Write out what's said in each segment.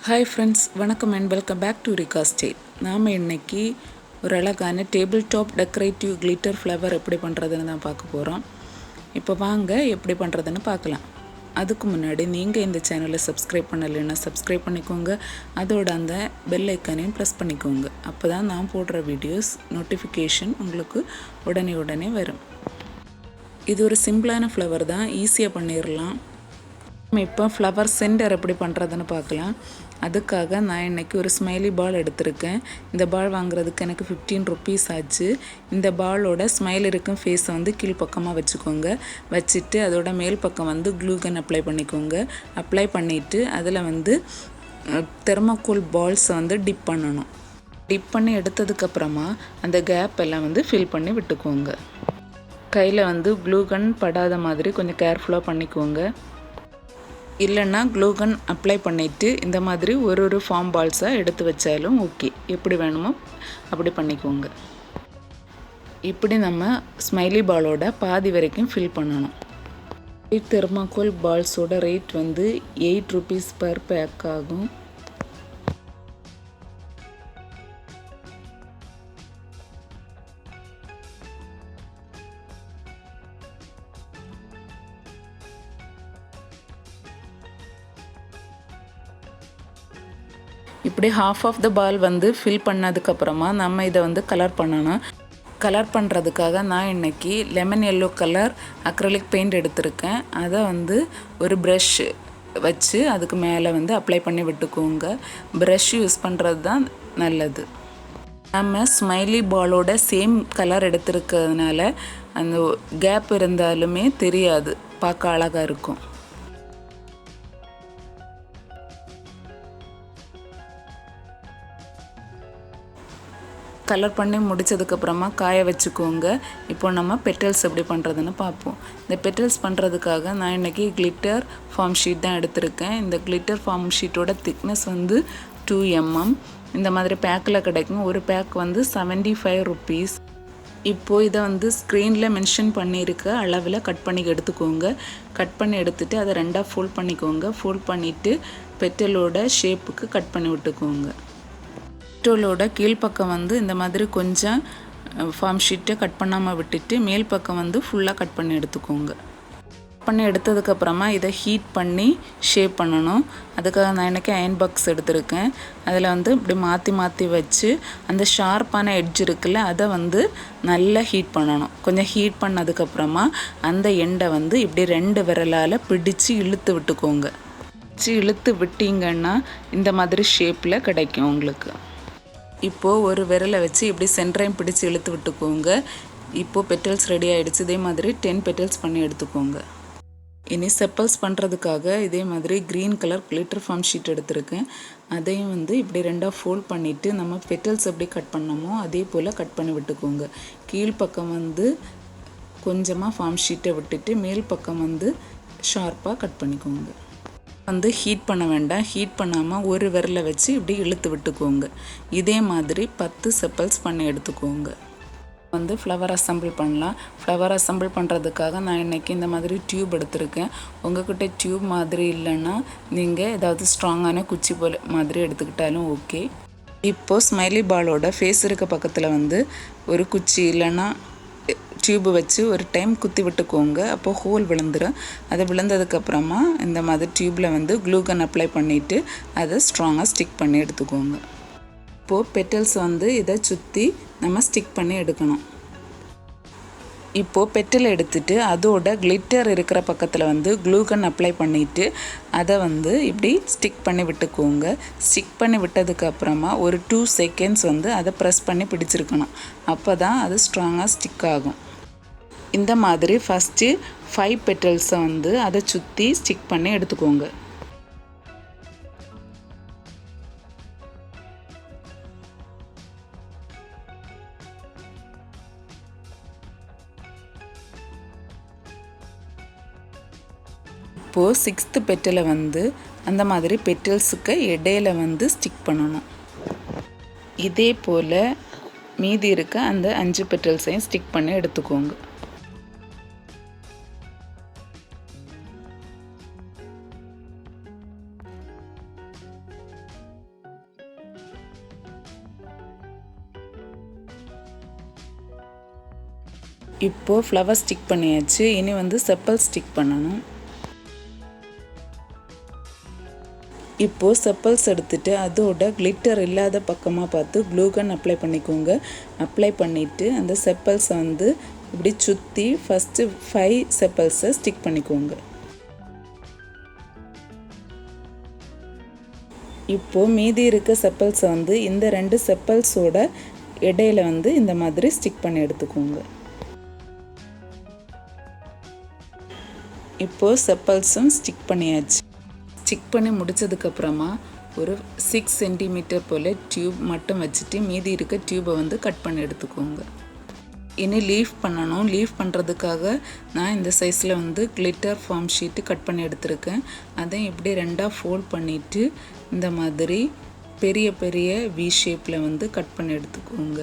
Hi friends, வணக்கம் and welcome back to ரிகாஸ்டேட். நாம் இன்னைக்கு ஒரு அழகான table top decorative glitter flower எப்படி பண்ணுறதுன்னு தான் பார்க்க போகிறோம். இப்போ வாங்க எப்படி பண்ணுறதுன்னு பார்க்கலாம். அதுக்கு முன்னாடி நீங்கள் இந்த சேனலை சப்ஸ்கிரைப் பண்ணலைன்னா சப்ஸ்கிரைப் பண்ணிக்கோங்க. அதோட அந்த பெல் ஐக்கானையும் ப்ரெஸ் பண்ணிக்கோங்க. அப்போ தான் நான் போடுற வீடியோஸ் நோட்டிஃபிகேஷன் உங்களுக்கு உடனே வரும். இது ஒரு சிம்பிளான ஃப்ளவர் தான், ஈஸியாக பண்ணிடலாம். இப்போ ஃப்ளவர் சென்டர் எப்படி பண்ணுறதுன்னு பார்க்கலாம். அதுக்காக நான் இன்றைக்கி ஒரு ஸ்மைலி பால் எடுத்திருக்கேன். இந்த பால் வாங்குறதுக்கு எனக்கு 15 ருபீஸ் ஆச்சு. இந்த பாலோட ஸ்மைல் இருக்கும் ஃபேஸை வந்து கீழ்ப்பக்கமாக வச்சுக்கோங்க. வச்சுட்டு அதோட மேல் பக்கம் வந்து க்ளூகன் அப்ளை பண்ணிக்கோங்க. அப்ளை பண்ணிவிட்டு அதில் வந்து தெர்மாக்கோல் பால்ஸை வந்து டிப் பண்ணணும். டிப் பண்ணி எடுத்ததுக்கப்புறமா அந்த கேப் எல்லாம் வந்து ஃபில் பண்ணி விட்டுக்கோங்க. கையில் வந்து க்ளூகன் படாத மாதிரி கொஞ்சம் கேர்ஃபுல்லாக பண்ணிக்கோங்க. இல்லைன்னா க்ளூகன் அப்ளை பண்ணிவிட்டு இந்த மாதிரி ஒரு ஃபார்ம் பால்ஸாக எடுத்து வச்சாலும் ஓகே. எப்படி வேணுமோ அப்படி பண்ணிக்கோங்க. இப்படி நம்ம ஸ்மைலி பாலோட பாதி வரைக்கும் ஃபில் பண்ணணும். தெர்மாக்கோல் பால்ஸோட ரேட் வந்து 8 ருபீஸ் பர் பேக் ஆகும். இப்படி ஹாஃப் ஆஃப் த பால் வந்து ஃபில் பண்ணதுக்கப்புறமா நம்ம இதை வந்து கலர் பண்ணணும். கலர் பண்ணுறதுக்காக நான் இன்றைக்கி lemon yellow colour acrylic paint எடுத்திருக்கேன். அதை வந்து ஒரு ப்ரஷ் வச்சு அதுக்கு மேலே வந்து அப்ளை பண்ணி விட்டுக்கோங்க. ப்ரஷ் யூஸ் பண்ணுறது தான் நல்லது. நம்ம ஸ்மைலி பாலோட சேம் கலர் எடுத்திருக்கிறதுனால அந்த கேப் இருந்தாலுமே தெரியாது, பார்க்க அழகாக இருக்கும். கலர் பண்ணி முடித்ததுக்கப்புறமா காய வச்சுக்கோங்க. இப்போ நம்ம பெட்டல்ஸ் எப்படி பண்ணுறதுன்னு பார்ப்போம். இந்த பெட்டல்ஸ் பண்ணுறதுக்காக நான் இன்றைக்கி கிளிட்டர் ஃபார்ம் ஷீட் தான் எடுத்திருக்கேன். இந்த கிளிட்டர் ஃபார்ம் ஷீட்டோட திக்னஸ் வந்து 2 mm. இந்த மாதிரி பேக்கில் கிடைக்கும். ஒரு பேக் வந்து 75 ருபீஸ். இப்போது இதை வந்து ஸ்க்ரீனில் மென்ஷன் பண்ணியிருக்க அளவில் கட் பண்ணி எடுத்துக்கோங்க. கட் பண்ணி எடுத்துகிட்டு அதை ரெண்டாக ஃபோல்ட் பண்ணிக்கோங்க. ஃபோல்ட் பண்ணிவிட்டு பெட்டலோட ஷேப்புக்கு கட் பண்ணி விட்டுக்கோங்க. பெட்டலோட கீழ்ப்பக்கம் வந்து இந்த மாதிரி கொஞ்சம் ஃபார்ம் ஷீட்டை கட் பண்ணாமல் விட்டுட்டு மேல் பக்கம் வந்து ஃபுல்லாக கட் பண்ணி எடுத்துக்கோங்க. கட் பண்ணி எடுத்ததுக்கப்புறமா இதை ஹீட் பண்ணி ஷேப் பண்ணணும். அதுக்காக நான் இன்றைக்கி அயன் பாக்ஸ் எடுத்திருக்கேன். அதில் வந்து இப்படி மாற்றி வச்சு அந்த ஷார்ப்பான எட்ஜ் இருக்குல்ல, அதை வந்து நல்லா ஹீட் பண்ணணும். கொஞ்சம் ஹீட் பண்ணதுக்கப்புறமா அந்த எண்டை வந்து இப்படி 2 விரலால் பிடிச்சு இழுத்து விட்டுக்கோங்க. இழுத்து விட்டீங்கன்னா இந்த மாதிரி ஷேப்பில் கிடைக்கும் உங்களுக்கு. இப்போது ஒரு விரலை வச்சு இப்படி சென்டரையும் பிடிச்சி இழுத்து விட்டுக்கோங்க. இப்போது பெட்டல்ஸ் ரெடி ஆகிடுச்சு. இதே மாதிரி 10 பெட்டல்ஸ் பண்ணி எடுத்துக்கோங்க. இனி செப்பல்ஸ் பண்ணுறதுக்காக இதே மாதிரி green colour glitter foam sheet எடுத்திருக்கேன். அதையும் வந்து இப்படி ரெண்டாக ஃபோல்ட் பண்ணிவிட்டு நம்ம பெட்டல்ஸ் எப்படி கட் பண்ணோமோ அதே போல் கட் பண்ணி விட்டுக்கோங்க. கீழ்ப்பக்கம் வந்து கொஞ்சமாக ஃபார்ம் ஷீட்டை விட்டுட்டு மேல் பக்கம் வந்து ஷார்ப்பாக கட் பண்ணிக்கோங்க. வந்து ஹீட் பண்ண வேண்டாம். ஹீட் பண்ணாமல் ஒரு விரலை வச்சு இப்படி இழுத்து விட்டுக்கோங்க. இதே மாதிரி 10 செப்பல்ஸ் பண்ணி எடுத்துக்கோங்க. வந்து ஃப்ளவர் அசம்பிள் பண்ணலாம். ஃப்ளவர் அசம்பிள் பண்ணுறதுக்காக நான் இன்றைக்கி இந்த மாதிரி டியூப் எடுத்திருக்கேன். உங்கள்கிட்ட டியூப் மாதிரி இல்லைன்னா நீங்கள் ஏதாவது ஸ்ட்ராங்கான குச்சி போல் மாதிரி எடுத்துக்கிட்டாலும் ஓகே. இப்போது ஸ்மைலி பாலோட ஃபேஸ் இருக்க பக்கத்தில் வந்து ஒரு குச்சி இல்லைன்னா டியூப் வச்சு ஒரு டைம் குத்தி விட்டுக்கோங்க. அப்போது ஹோல் விழுந்துடும். அது விழுந்ததுக்கப்புறமா இந்த மாதிரி டியூப்பில் வந்து க்ளூகன் அப்ளை பண்ணிவிட்டு அதை ஸ்ட்ராங்காக ஸ்டிக் பண்ணி எடுத்துக்கோங்க. இப்போது பெட்டல்ஸ் வந்து இதை சுற்றி நம்ம ஸ்டிக் பண்ணி எடுக்கணும். இப்போது பெட்டல் எடுத்துகிட்டு அதோட கிளிட்டர் இருக்கிற பக்கத்தில் வந்து க்ளூகன் அப்ளை பண்ணிவிட்டு அதை வந்து இப்படி ஸ்டிக் பண்ணி விட்டுக்கோங்க. ஸ்டிக் பண்ணி விட்டதுக்கப்புறமா ஒரு 2 செகண்ட்ஸ் வந்து அதை ப்ரெஸ் பண்ணி பிடிச்சிருக்கணும். அப்போ தான் அது ஸ்ட்ராங்காக ஸ்டிக் ஆகும். இந்த மாதிரி ஃபஸ்ட்டு 5 பெட்டல்ஸை வந்து அதை சுற்றி ஸ்டிக் பண்ணி எடுத்துக்கோங்க. இப்போது 6th பெட்டலை வந்து அந்த மாதிரி பெட்டல்ஸுக்கு இடையில வந்து ஸ்டிக் பண்ணணும். இதே போல் மீதி இருக்க அந்த 5 பெட்டல்ஸையும் ஸ்டிக் பண்ணி எடுத்துக்கோங்க. இப்போது ஃப்ளவர் ஸ்டிக் பண்ணியாச்சு. இனி வந்து செப்பல் ஸ்டிக் பண்ணணும். இப்போது செப்பல்ஸ் எடுத்துகிட்டு அதோட கிளிட்டர் இல்லாத பக்கமாக பார்த்து க்ளூகன் அப்ளை பண்ணிக்கோங்க. அப்ளை பண்ணிவிட்டு அந்த செப்பல்ஸை வந்து இப்படி சுற்றி ஃபஸ்ட்டு 5 செப்பல்ஸை ஸ்டிக் பண்ணிக்கோங்க. இப்போது மீதி இருக்க செப்பல்ஸை வந்து இந்த 2 செப்பல்ஸோட இடையில வந்து இந்த மாதிரி ஸ்டிக் பண்ணி எடுத்துக்கோங்க. இப்போது செப்பல்ஸும் ஸ்டிக் பண்ணியாச்சு. ஸ்டிக் பண்ணி முடித்ததுக்கப்புறமா ஒரு 6 சென்டிமீட்டர் போல் டியூப் மட்டும் வச்சுட்டு மீதி இருக்க டியூப்பை வந்து கட் பண்ணி எடுத்துக்கோங்க. இனி லீஃப் பண்ணணும். லீஃப் பண்ணுறதுக்காக நான் இந்த சைஸில் வந்து கிளிட்டர் ஃபார்ம் ஷீட்டு கட் பண்ணி எடுத்திருக்கேன். அதையும் இப்படி 2ஆக ஃபோல்ட் பண்ணிவிட்டு இந்த மாதிரி பெரிய பெரிய வி ஷேப்பில் வந்து கட் பண்ணி எடுத்துக்கோங்க.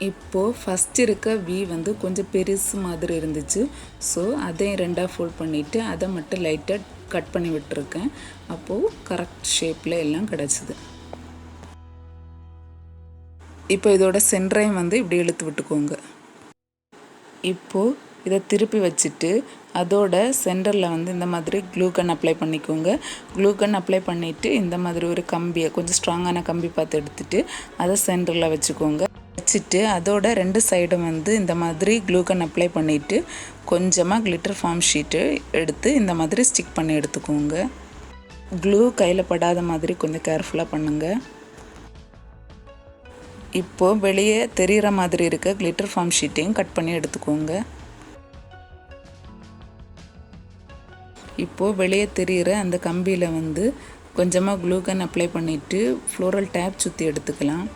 இப்போது ஃபஸ்ட் இருக்க வி வந்து கொஞ்சம் பெருசு மாதிரி இருந்துச்சு. ஸோ அதையும் 2ஆக ஃபோல்ட் பண்ணிவிட்டு அதை மட்டும் லைட்டாக கட் பண்ணி விட்டுருக்கேன். அப்போது கரெக்ட் ஷேப்பில் எல்லாம் கிடச்சிது. இப்போ இதோட சென்டரையும் வந்து இப்படி இழுத்து விட்டுக்கோங்க. இப்போது இதை திருப்பி வச்சுட்டு அதோட சென்டரில் வந்து இந்த மாதிரி க்ளூகன் அப்ளை பண்ணிக்கோங்க. க்ளூகன் அப்ளை பண்ணிவிட்டு இந்த மாதிரி ஒரு கம்பியை கொஞ்சம் ஸ்ட்ராங்கான கம்பி பார்த்து எடுத்துகிட்டு அதை சென்டரில் வச்சுக்கோங்க. வச்சுட்டு அதோட 2 சைடும் வந்து இந்த மாதிரி க்ளூகன் அப்ளை பண்ணிவிட்டு கொஞ்சமாக கிளிட்டர் ஃபார்ம் ஷீட்டு எடுத்து இந்த மாதிரி ஸ்டிக் பண்ணி எடுத்துக்கோங்க. க்ளூ கையில் படாத மாதிரி கொஞ்சம் கேர்ஃபுல்லாக பண்ணுங்கள். இப்போது வெளியே தெரிகிற மாதிரி இருக்க கிளிட்டர் ஃபார்ம் ஷீட்டையும் கட் பண்ணி எடுத்துக்கோங்க. இப்போது வெளியே தெரிகிற அந்த கம்பியில் வந்து கொஞ்சமாக க்ளூகன் அப்ளை பண்ணிவிட்டு ஃப்ளோரல் டேப் சுற்றி எடுத்துக்கலாம்.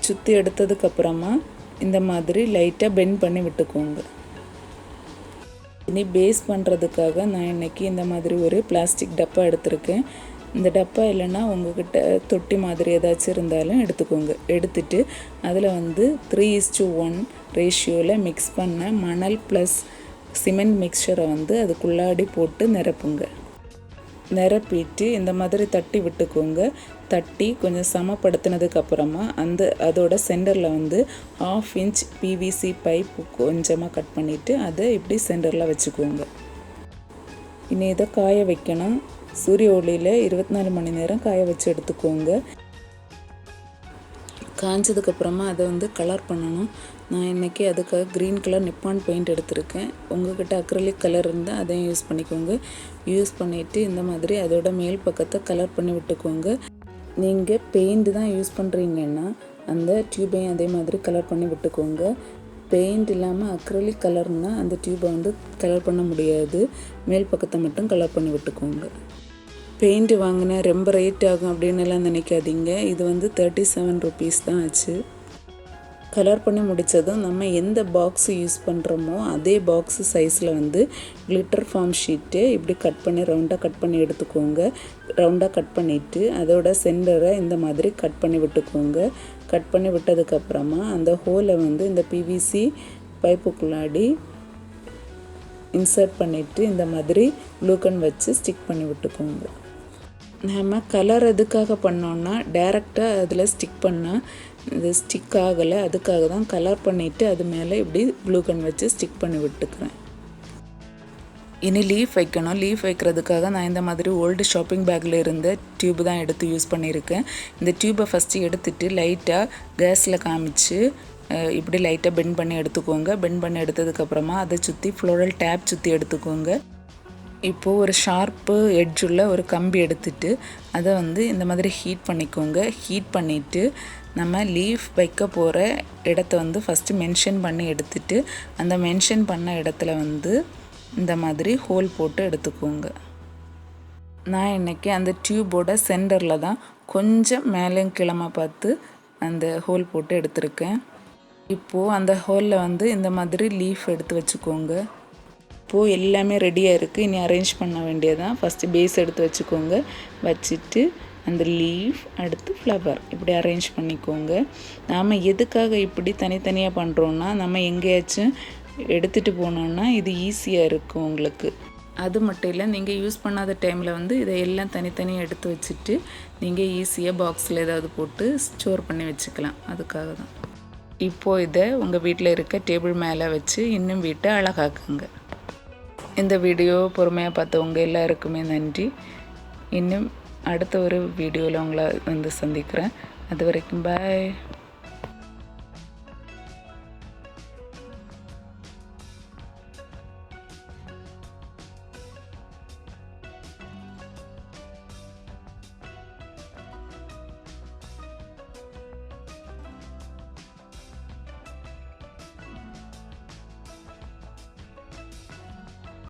சுற்றி எடுத்ததுக்கப்புறமா இந்த மாதிரி லைட்டாக பெண்ட் பண்ணி விட்டுக்கோங்க. இனி பேஸ் பண்ணுறதுக்காக நான் இன்றைக்கி இந்த மாதிரி ஒரு பிளாஸ்டிக் டப்பா எடுத்திருக்கேன். இந்த டப்பா இல்லைன்னா உங்கள்கிட்ட தொட்டி மாதிரி ஏதாச்சும் இருந்தாலும் எடுத்துக்கோங்க. எடுத்துட்டு அதில் வந்து 3:1 ரேஷியோவில் மிக்ஸ் பண்ண மணல் ப்ளஸ் சிமெண்ட் மிக்சரை வந்து அதுக்குள்ளாடி போட்டு நிரப்புங்க. நிரப்பிட்டு இந்த மாதிரி தட்டி விட்டுக்கோங்க. தட்டி கொஞ்சம் சமப்படுத்தினதுக்கப்புறமா அதோட சென்டரில் வந்து 1/2 இன்ச் பிவிசி பைப் கொஞ்சமாக கட் பண்ணிவிட்டு அதை இப்படி சென்டரில் வச்சுக்கோங்க. இனி இதை காய வைக்கணும். சூரிய ஒளியில் 24 மணி நேரம் காய வச்சு எடுத்துக்கோங்க. காய்ஞ்சதுக்கப்புறமா அதை வந்து கலர் பண்ணணும். நான் இன்றைக்கி அதுக்காக க்ரீன் கலர் நிப்பான் பெயிண்ட் எடுத்திருக்கேன். உங்கள்கிட்ட அக்ரிலிக் கலர் இருந்தால் அதையும் யூஸ் பண்ணிக்கோங்க. யூஸ் பண்ணிவிட்டு இந்த மாதிரி அதோட மேல் பக்கத்தை கலர் பண்ணி விட்டுக்கோங்க. நீங்கள் பெயிண்ட் தான் யூஸ் பண்ணுறீங்கன்னா அந்த டியூபையும் அதே மாதிரி கலர் பண்ணி விட்டுக்கோங்க. பெயிண்ட் இல்லாமல் அக்ரிலிக் கலர்னால் அந்த டியூபை வந்து கலர் பண்ண முடியாது. மேல் பக்கத்தை மட்டும் கலர் பண்ணி விட்டுக்கோங்க. பெயிண்ட் வாங்கினேன் ரொம்ப ரேட் ஆகும் அப்படின்னு எல்லாம் நினைக்காதீங்க. இது வந்து 37 ருபீஸ் தான் ஆச்சு. கலர் பண்ணி முடித்ததும் நம்ம எந்த பாக்ஸு யூஸ் பண்ணுறோமோ அதே பாக்ஸு சைஸில் வந்து கிளிட்டர் ஃபார்ம் ஷீட்டு இப்படி கட் பண்ணி ரவுண்டாக கட் பண்ணி எடுத்துக்கோங்க. ரவுண்டாக கட் பண்ணிவிட்டு அதோட சென்டரை இந்த மாதிரி கட் பண்ணி விட்டுக்கோங்க. கட் பண்ணி விட்டதுக்கப்புறமா அந்த ஹோலை வந்து இந்த பிவிசி பைப்புக்குள்ளாடி இன்சர்ட் பண்ணிவிட்டு இந்த மாதிரி க்ளூகன் வச்சு ஸ்டிக் பண்ணி விட்டுக்கோங்க. நம்ம கலர் எதுக்காக பண்ணோன்னா டைரெக்டாக அதில் ஸ்டிக் பண்ணால் இது ஸ்டிக் ஆகலை. அதுக்காக தான் கலர் பண்ணிவிட்டு அது மேலே இப்படி க்ளூகன் வச்சு ஸ்டிக் பண்ணி விட்டுக்கிறேன். இனி லீஃப் வைக்கணும். லீஃப் வைக்கிறதுக்காக நான் இந்த மாதிரி ஓல்டு ஷாப்பிங் பேக்கில் இருந்த டியூப் தான் எடுத்து யூஸ் பண்ணியிருக்கேன். இந்த டியூப்பை ஃபஸ்ட்டு எடுத்துகிட்டு லைட்டாக கேஸில் காமிச்சு இப்படி லைட்டாக பெண்ட் பண்ணி எடுத்துக்கோங்க. பெண்ட் பண்ணி எடுத்ததுக்கப்புறமா அதை சுற்றி ஃப்ளோரல் டேப் சுற்றி எடுத்துக்கோங்க. இப்போது ஒரு ஷார்ப்பு எட்ஜுள்ள ஒரு கம்பி எடுத்துட்டு அதை வந்து இந்த மாதிரி ஹீட் பண்ணிக்கோங்க. ஹீட் பண்ணிவிட்டு நம்ம லீஃப் வைக்க போகிற இடத்த வந்து ஃபஸ்ட்டு மென்ஷன் பண்ணி எடுத்துட்டு அந்த மென்ஷன் பண்ண இடத்துல வந்து இந்த மாதிரி ஹோல் போட்டு எடுத்துக்கோங்க. நான் இன்றைக்கி அந்த டியூபோட சென்டரில் தான் கொஞ்சம் மேலேயும் கிளம்ப பார்த்து அந்த ஹோல் போட்டு எடுத்திருக்கேன். இப்போது அந்த ஹோலில் வந்து இந்த மாதிரி லீஃப் எடுத்து வச்சுக்கோங்க. இப்போது எல்லாமே ரெடியாக இருக்குது. இனி அரேஞ்ச் பண்ண வேண்டியதான். ஃபஸ்ட்டு பேஸ் எடுத்து வச்சுக்கோங்க. வச்சுட்டு அந்த லீஃப் அடுத்து ஃப்ளவர் இப்படி அரேஞ்ச் பண்ணிக்கோங்க. நாம் எதுக்காக இப்படி தனித்தனியாக பண்ணுறோன்னா நம்ம எங்கேயாச்சும் எடுத்துகிட்டு போனோன்னா இது ஈஸியாக இருக்கும் உங்களுக்கு. அது மட்டும் இல்லை, நீங்கள் யூஸ் பண்ணாத டைமில் வந்து இதை எல்லாம் தனித்தனியாக எடுத்து வச்சுட்டு நீங்கள் ஈஸியாக பாக்ஸில் ஏதாவது போட்டு ஸ்டோர் பண்ணி வச்சுக்கலாம். அதுக்காக தான். இப்போது இதை உங்கள் வீட்டில் இருக்க டேபிள் மேலே வச்சு இன்னும் வீட்டை அழகாக்குங்க. இந்த வீடியோ பொறுமையாக பார்த்தவங்க எல்லாருக்குமே நன்றி. இன்னும் அடுத்த ஒரு வீடியோவில் உங்களை வந்து சந்திக்கிறேன். அது வரைக்கும் பாய்.